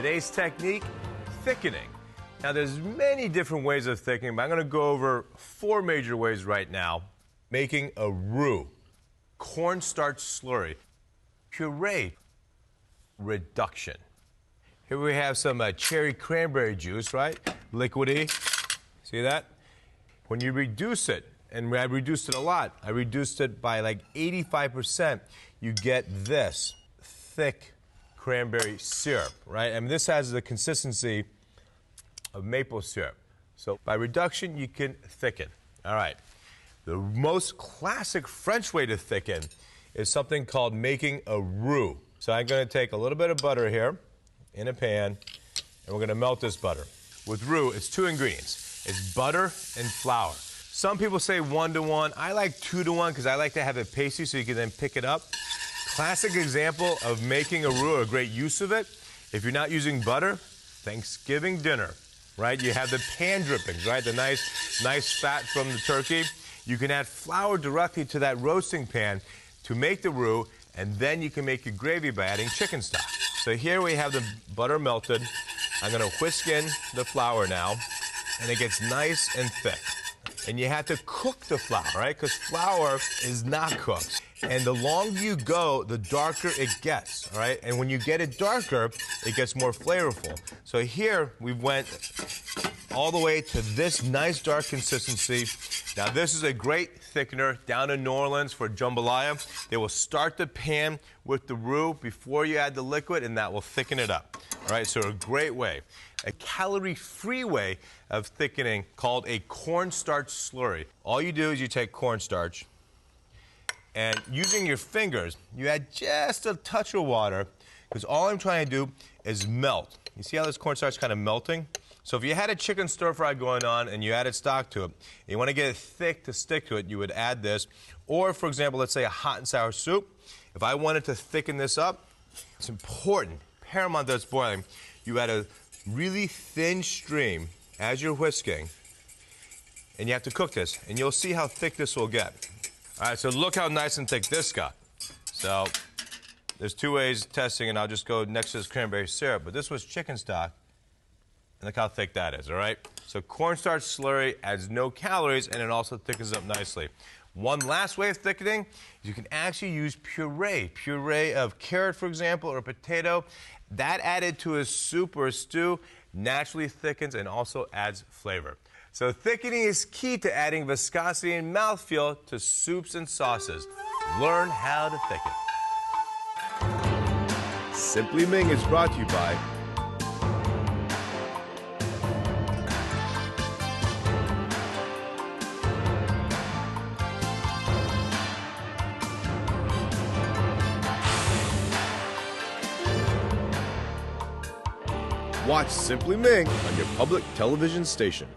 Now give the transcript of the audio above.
Today's technique, thickening. Now there's many different ways of thickening, but I'm going to go over 4 major ways right now. Making a ROUX, cornstarch slurry, puree reduction. Here we have some cherry cranberry juice, right? Liquidy. See that? When you reduce it, and I reduced it a lot, I reduced it by like 85%, you get this thick cranberry syrup, right? I mean, this has the consistency of maple syrup. So by reduction, you can thicken. All right. The most classic French way to thicken is something called making a roux. So I'm going to take a little bit of butter here in a pan, and we're going to melt this butter. With roux, it's 2 ingredients. It's butter and flour. Some people say 1-to-1. I like 2-to-1 because I like to have it pasty so you can then pick it up. Classic example of making a roux, a great use of it. If you're not using butter, Thanksgiving dinner, right? You have the pan drippings, right? The nice fat from the turkey. You can add flour directly to that roasting pan to make the roux, and then you can make your gravy by adding chicken stock. So here we have the butter melted. I'm going to whisk in the flour now, and it gets nice and thick. And you have to cook the flour, right? Because flour is not cooked. And the longer you go, the darker it gets, all right? And when you get it darker, it gets more flavorful. So here we went all the way to this nice dark consistency. Now this is a great thickener down in New Orleans for jambalaya. They will start the pan with the roux before you add the liquid, and that will thicken it up. All right, so a great way. A calorie-free way of thickening called a cornstarch slurry. All you do is you take cornstarch, and using your fingers, you add just a touch of water, because all I'm trying to do is melt. You see how this cornstarch is kind of melting? So if you had a chicken stir-fry going on and you added stock to it, and you want to get it thick to stick to it, you would add this. Or, for example, let's say a hot and sour soup. If I wanted to thicken this up, it's important, paramount that it's boiling. You add a really thin stream as you're whisking, and you have to cook this, and you'll see how thick this will get. All right, so look how nice and thick this got. So there's 2 ways of testing, and I'll just go next to this cranberry syrup, but this was chicken stock, and look how thick that is, all right? So cornstarch slurry adds no calories, and it also thickens up nicely. One last way of thickening is you can actually use puree of carrot, for example, or potato. That added to a soup or a stew naturally thickens and also adds flavor. So thickening is key to adding viscosity and mouthfeel to soups and sauces. Learn how to thicken. Simply Ming is brought to you by Watch Simply Ming on your public television station.